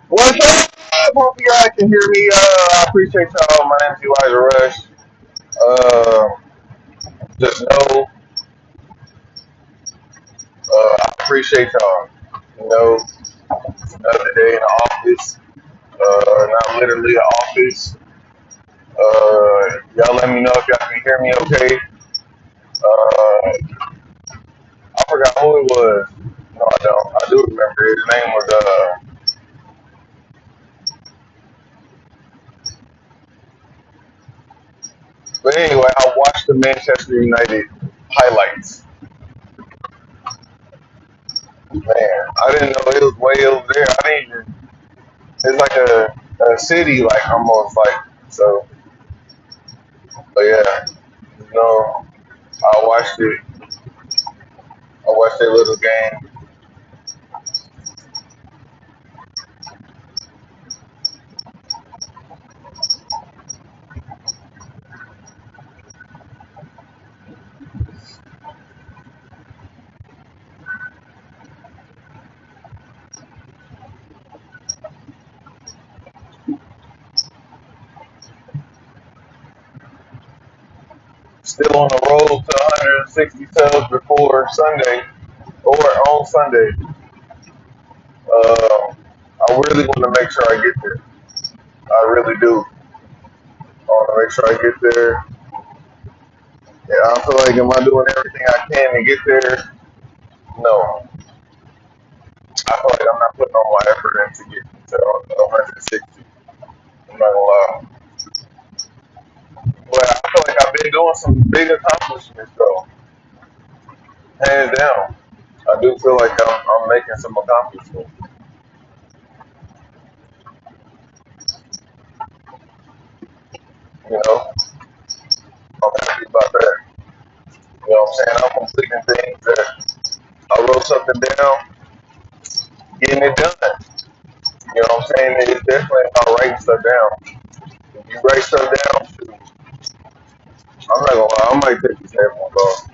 What's up? Hope you guys can hear me. I appreciate y'all. My name's Elijah Rush. Uh, just know, I appreciate y'all. You know, another day in the office. Not literally an office. Y'all let me know if y'all can hear me okay. I forgot who it was. No, I don't. I do remember. His name was, but anyway, I watched the Manchester United highlights. Man, I didn't know it was way over there. I didn't even, it's like a city, like almost like, so, but yeah, you know, I watched it. I watched that little game. Still on the road to 160 subs before Sunday or on Sunday. I really want to make sure I get there. I really do. I want to make sure I get there. Yeah, I feel like am I doing everything I can to get there? No. I feel like I'm not putting all my effort in to get to 160. I'm not gonna lie. But I feel like I've been doing some big accomplishments though, hands down. I do feel like I'm making some accomplishments. You know, I'm happy about that. You know what I'm saying? I'm completing things that I wrote something down, getting it done. You know what I'm saying? It's definitely about writing stuff down. If you write stuff down, shoot, I'm not gonna lie, I might take these headphones off.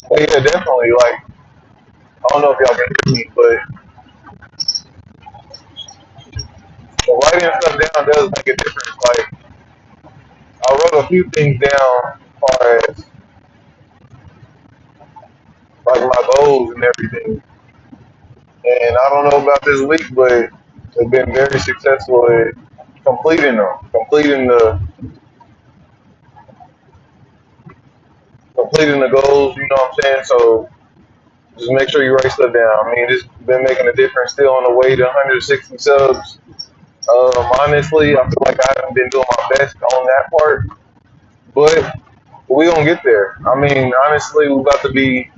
But yeah, definitely. Like I don't know if y'all can hear me, but writing stuff down does make a difference. Like I wrote a few things down as far as like my goals and everything. And I don't know about this week, but they've been very successful at completing them, completing the goals. You know what I'm saying? So just make sure you write stuff down. I mean, it's been making a difference. Still on the way to 160 subs. Honestly, I feel like I haven't been doing my best on that part, but we gonna get there. I mean, honestly, we about to be.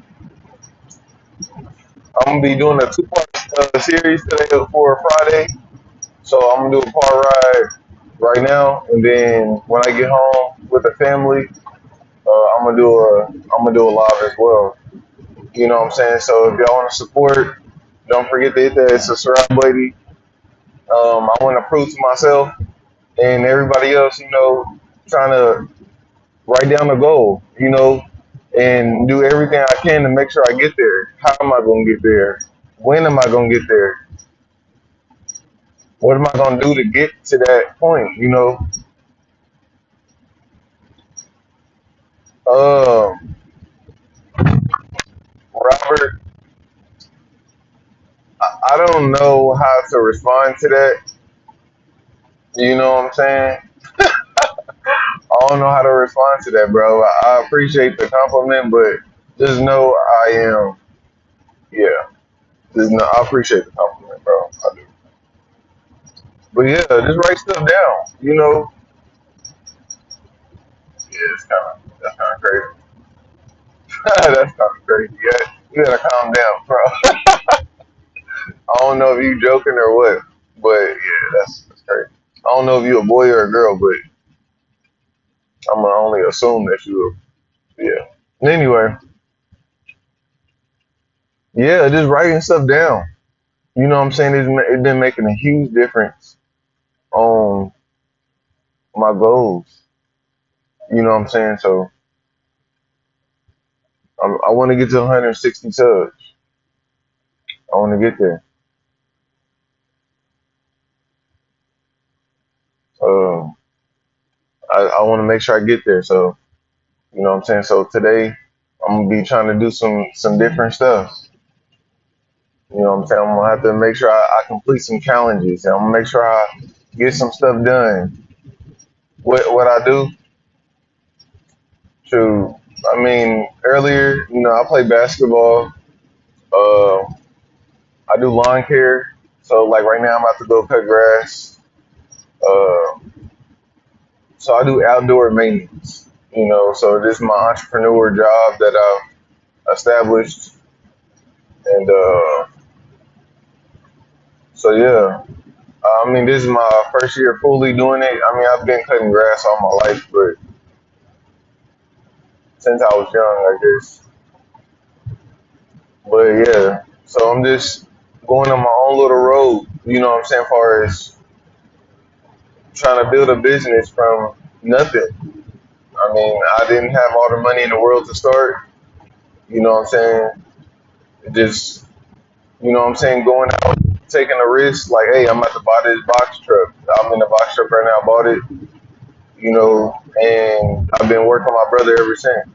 I'm gonna be doing a two-part series today for Friday. So I'm gonna do a car ride right now, and then when I get home with the family, I'm gonna do a live as well. You know what I'm saying? So if y'all want to support, don't forget to hit that subscribe button. I want to prove to myself and everybody else, you know, trying to write down a goal, you know, and do everything I can to make sure I get there. How am I gonna get there? When am I gonna get there? What am I gonna do to get to that point? You know, um, Robert, I don't know how to respond to that. You know what I'm saying? I don't know how to respond to that, bro. I appreciate the compliment, but just know I am, yeah. Just know, I appreciate the compliment, bro. I do. But yeah, just write stuff down. You know, yeah, that's kind of crazy. That's kind of crazy. Yeah, you gotta calm down, bro. I don't know if you joking or what, but yeah, that's crazy. I don't know if you a boy or a girl, but I'm gonna only assume that you. Yeah. Anyway, yeah, just writing stuff down. You know what I'm saying? It's been making a huge difference on my goals. You know what I'm saying? So I want to get to 160 subs. I want to get there. Um, I want to make sure I get there. So you know what I'm saying. So today I'm gonna be trying to do some different stuff. You know what I'm saying. I'm gonna have to make sure I complete some challenges, and I'm gonna make sure I get some stuff done. What I do? True. I mean, earlier, I play basketball. Uh, I do lawn care. So like right now, I'm about to go cut grass. Uh, so I do outdoor maintenance. So this is my entrepreneur job that I've established, and so yeah. I mean, this is my first year fully doing it. I mean, I've been cutting grass all my life, but since I was young, I guess. But yeah, so I'm just going on my own little road. You know what I'm saying? As far as trying to build a business from nothing. I mean, I didn't have all the money in the world to start. You know what I'm saying? Just, going out, taking a risk. Like, hey, I'm about to buy this box truck. I'm in the box truck right now. I bought it. And I've been working with my brother ever since.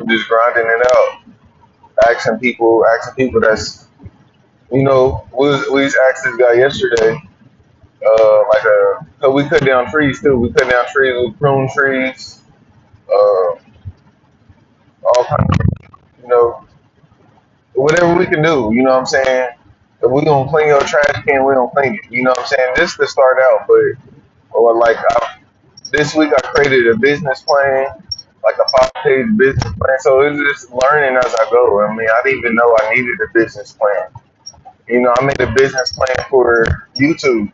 Just grinding it out, asking people that's, we just asked this guy yesterday, cause we cut down trees too. We cut down trees, we prune trees, uh, all kinds of, whatever we can do, you know what I'm saying? If we gonna clean your trash can, we gonna clean it, you know what I'm saying? Just to start out, this week I created a business plan, like a 5-page business plan. So it's just learning as I go. I mean, I didn't even know I needed a business plan. I made a business plan for YouTube,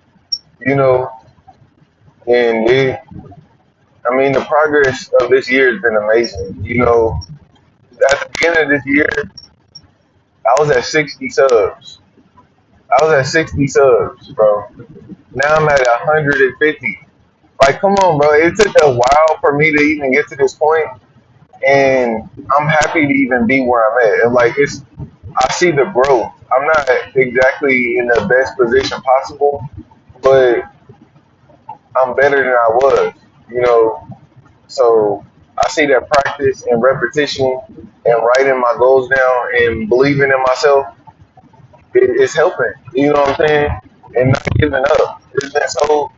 you know, and the progress of this year has been amazing. At the beginning of this year, I was at 60 subs. I was at 60 subs, bro. Now I'm at 150. Like, come on, bro. It took a while for me to even get to this point, and I'm happy to even be where I'm at. And like, I see the growth. I'm not exactly in the best position possible, but I'm better than I was. You know, so I see that practice and repetition and writing my goals down and believing in myself is helping. You know what I'm saying? And not giving up. There's been so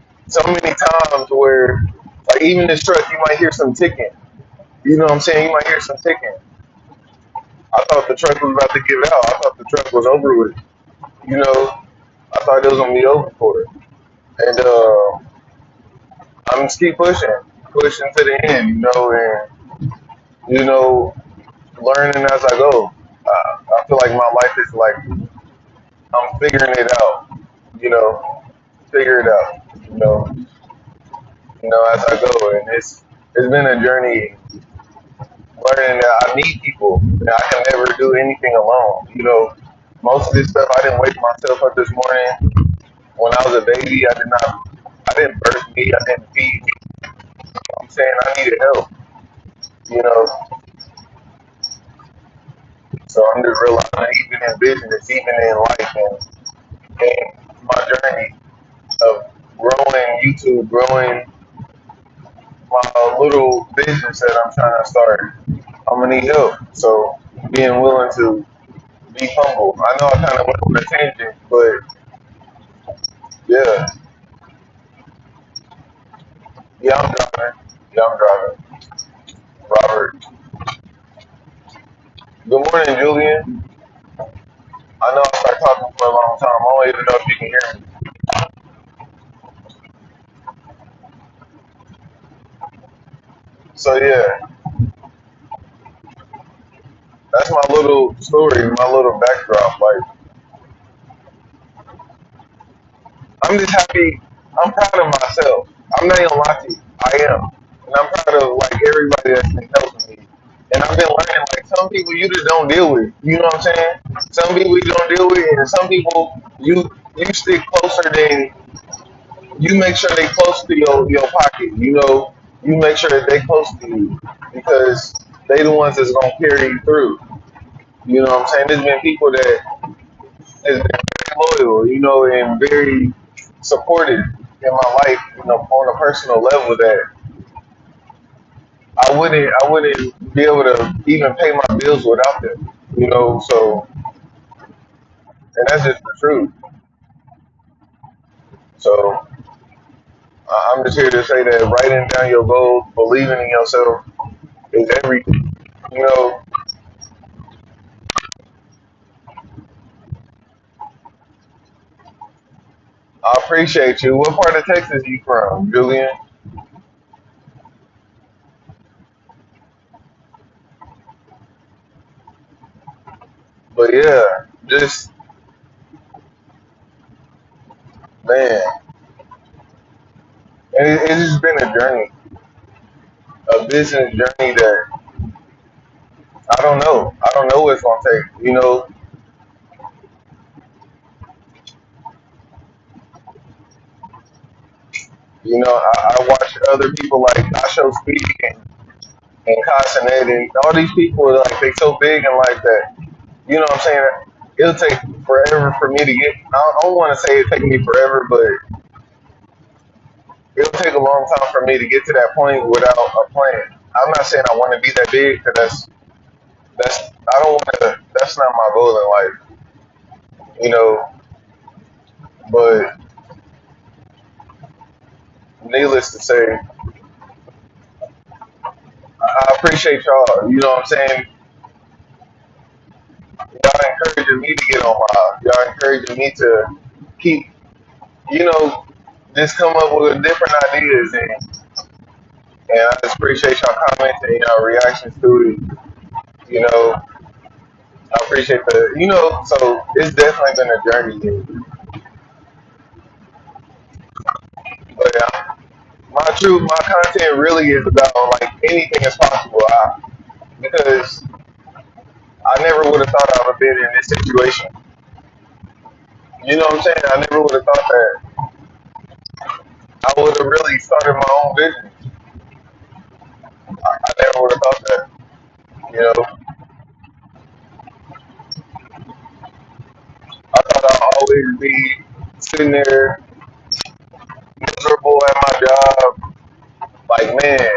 many times where, like, even this truck, you might hear some ticking. You know what I'm saying? You might hear some ticking. I thought the truck was about to give out. I thought the truck was over with. You know, I thought it was gonna be over for it. And I'm just keep pushing to the end. You know, learning as I go. I feel like my life is like I'm figuring it out. You know, figure it out. As I go, and it's been a journey learning that I need people. That I can never do anything alone. Most of this stuff I didn't wake myself up this morning. When I was a baby, I didn't birth me, I didn't feed me. I'm saying I needed help. You know, so I'm just realizing even in business, even in life, and my journey of growing YouTube, growing my little business that I'm trying to start, I'm gonna need help. So being willing to be humble. I know I kind of went on a tangent, but yeah, yeah, I'm driving. Yeah, I'm driving. Robert. Good morning, Julian. I know I started talking for a long time. I don't even know if you can hear me. So yeah, that's my little story, my little backdrop. Like, I'm just happy. I'm proud of myself. I'm not gonna lie to you. I am, and I'm proud of like everybody that's been helping me. And I've been learning like some people you just don't deal with. You know what I'm saying? Some people you don't deal with, and some people you stick closer than you make sure they close to your pocket. You make sure that they close to you because they the ones that's gonna carry you through. You know what I'm saying? There's been people that has been very loyal, and very supportive in my life, on a personal level that I wouldn't be able to even pay my bills without them. So and that's just the truth. So I'm just here to say that writing down your goals, believing in yourself is everything. You know, I appreciate you. What part of Texas you from, Julian? But yeah, just man, and it's just been a journey, a business journey that I don't know. I don't know what it's gonna take. I watch other people like Dasho Speed and Casanet and all these people like they so big and like that. You know what I'm saying? It'll take forever for me to get. I don't want to say it take me forever, but it'll take a long time for me to get to that point without a plan. I'm not saying I want to be that big because that's I don't want to. That's not my goal in life, you know. But needless to say, I appreciate y'all. You know what I'm saying? Y'all encouraging me to get on my. Y'all encouraging me to keep, you know, just come up with different ideas and I just appreciate y'all comments and y'all reactions to it. You know, I appreciate so it's definitely been a journey. But my content really is about like anything is possible. Because I never would have thought I would have been in this situation. You know what I'm saying? I never would have thought that I would have really started my own business. I never would have thought that. You know, I thought I'd always be sitting there miserable at my job. Like, man,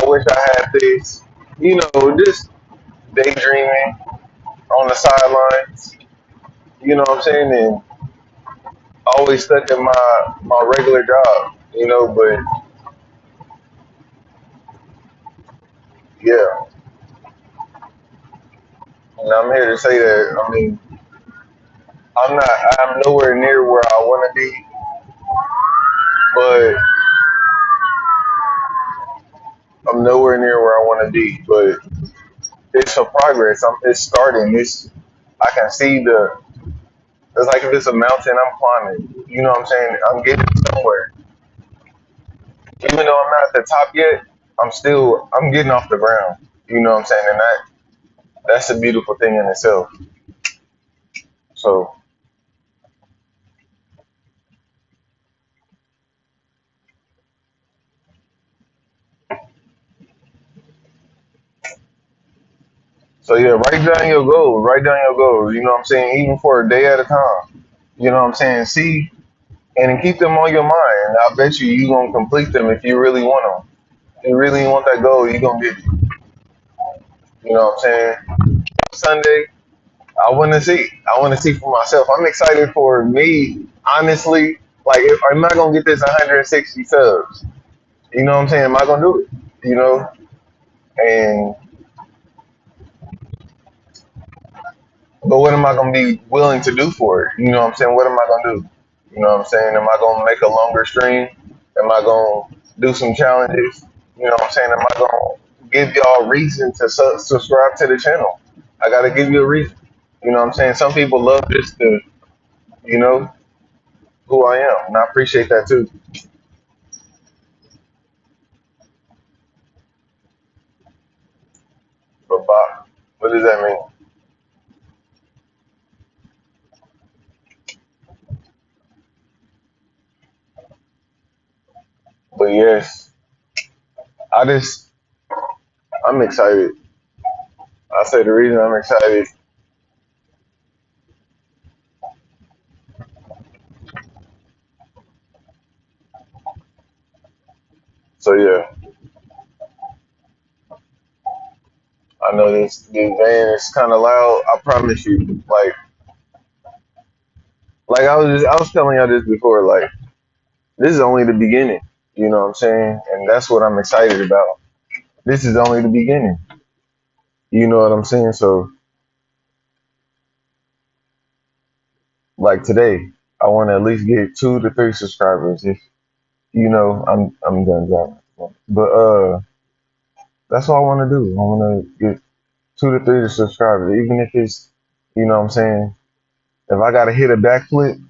I wish I had this. Just daydreaming on the sidelines. You know what I'm saying? And always stuck in my regular job. But yeah, and I'm here to say that. I mean, I'm nowhere near where I want to be, but I'm nowhere near where I want to be. But it's a progress. It's starting. I can see it's like if it's a mountain, I'm climbing. You know what I'm saying? I'm getting somewhere. Even though I'm not at the top yet, I'm getting off the ground. You know what I'm saying? And that's a beautiful thing in itself. So yeah, write down your goals. Write down your goals. You know what I'm saying? Even for a day at a time. You know what I'm saying? See and then keep them on your mind. I bet you gonna complete them if you really want them. If you really want that goal, you gonna get it. You know what I'm saying? Sunday, I want to see. I want to see for myself. I'm excited for me. Honestly, like, if I'm not gonna get this 160 subs. You know what I'm saying? Am I gonna do it? You know, and but what am I gonna be willing to do for it? You know what I'm saying? What am I gonna do? You know what I'm saying? Am I gonna make a longer stream? Am I gonna do some challenges? You know what I'm saying? Am I gonna give y'all reason to subscribe to the channel? I gotta give you a reason. You know what I'm saying? Some people love just you know, who I am, and I appreciate that too. But Bob, what does that mean? But yes, I just I'm excited. I say the reason I'm excited. So yeah, I know this van is kind of loud. I promise you. Like I was telling y'all this before. Like this is only the beginning. You know what I'm saying? And that's what I'm excited about. This is only the beginning. You know what I'm saying? So like today, I want to at least get 2 to 3 subscribers. If you know, I'm done driving. But that's all I want to do. I want to get 2 to 3 subscribers, even if it's, you know what I'm saying. If I gotta hit a backflip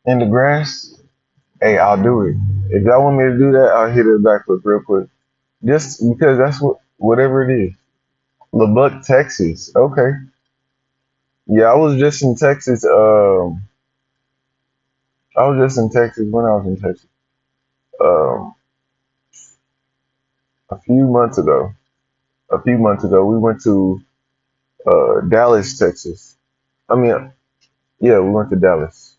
in the grass, hey, I'll do it. If y'all want me to do that, I'll hit a backflip real quick. Just because that's whatever it is. Lubbock, Texas. Okay. Yeah, I was just in Texas. I was just in Texas when I was in Texas. Um, a few months ago. A few months ago, we went to Dallas, Texas. I mean, yeah, we went to Dallas.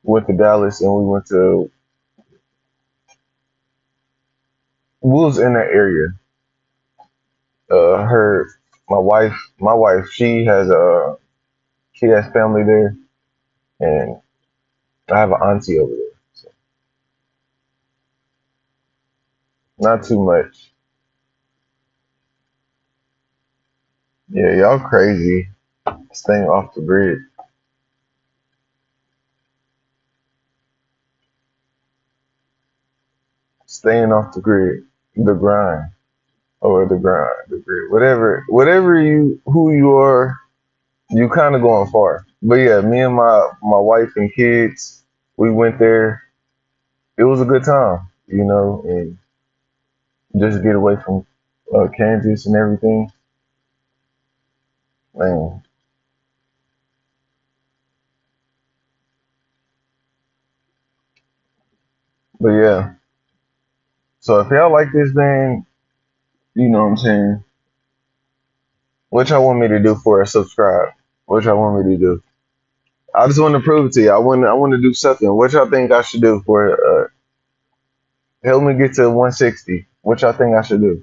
We went to Dallas, and we went to. We was in that area. Her, my wife, she has family there, and I have an auntie over there. So not too much. Yeah, y'all crazy. Staying off the grid. Staying off the grid. The grind. Or the grind. The grid. Whatever who you are, you kind of going far. But yeah, me and my wife and kids, we went there. It was a good time, you know, and just get away from Kansas and everything. Man, but yeah. So if y'all like this, then you know what I'm saying. What y'all want me to do for a subscribe? What y'all want me to do? I just want to prove it to you. I want to do something. What y'all think I should do for help me get to 160? What y'all think I should do?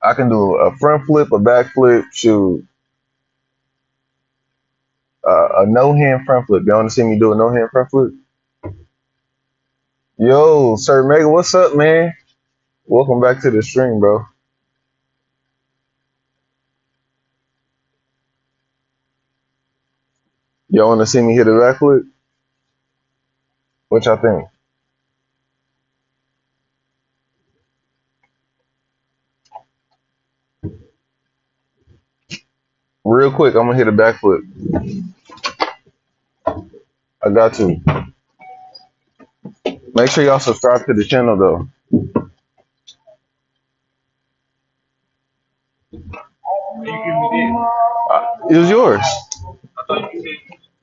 I can do a front flip, a back flip, shoot, a no hand front flip. Y'all want to see me do a no hand front flip? Yo, Sir Mega, what's up, man? Welcome back to the stream, bro. Y'all want to see me hit a back flip? What y'all think? Real quick, I'm gonna hit a back flip. I got to. Make sure y'all subscribe to the channel though. It was yours.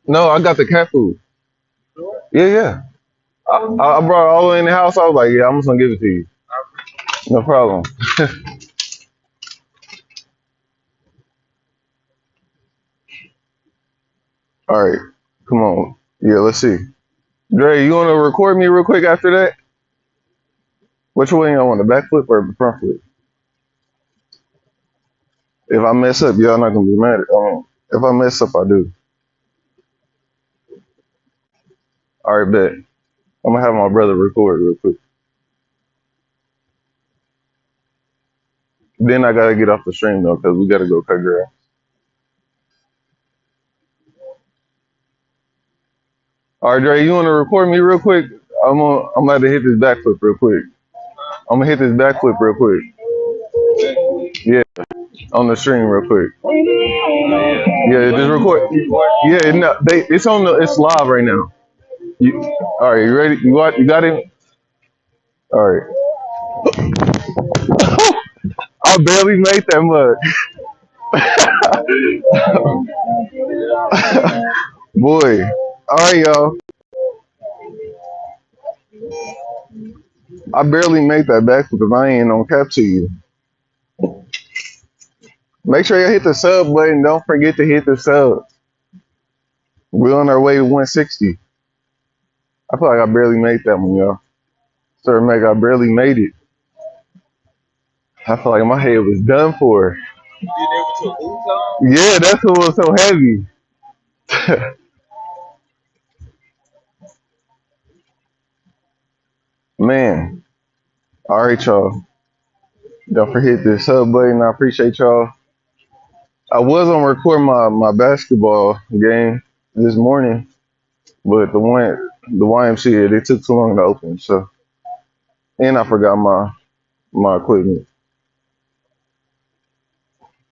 No, I got the cat food. Yeah, yeah. I brought it all the way in the house. I was like, yeah, I'm just gonna give it to you. No problem. All right, come on. Yeah, let's see. Dre, you wanna record me real quick after that? Which way y'all want, the back flip or the front flip? If I mess up, y'all not gonna be mad at if I mess up, I do. All right, bet. I'm gonna have my brother record real quick. Then I gotta get off the stream though, cause we gotta go cut grass. All right, Dre, you wanna record me real quick? I'm gonna have to hit this backflip real quick. I'm gonna hit this backflip real quick. Yeah, on the stream real quick. Yeah, just record. Yeah, no, it's live right now. All right, you ready? You got it? All right. I barely made that much. Boy. All right, y'all. I barely made that back because I ain't on cap to you. Make sure you hit the sub button. Don't forget to hit the sub. We're on our way to 160. I feel like I barely made that one, y'all. Sir, Meg, I barely made it. I feel like my head was done for. Yeah, that's what was so heavy. Man. All right, y'all. Don't forget the sub button. I appreciate y'all. I was on record my basketball game this morning, but the YMCA they took too long to open. So, and I forgot my equipment.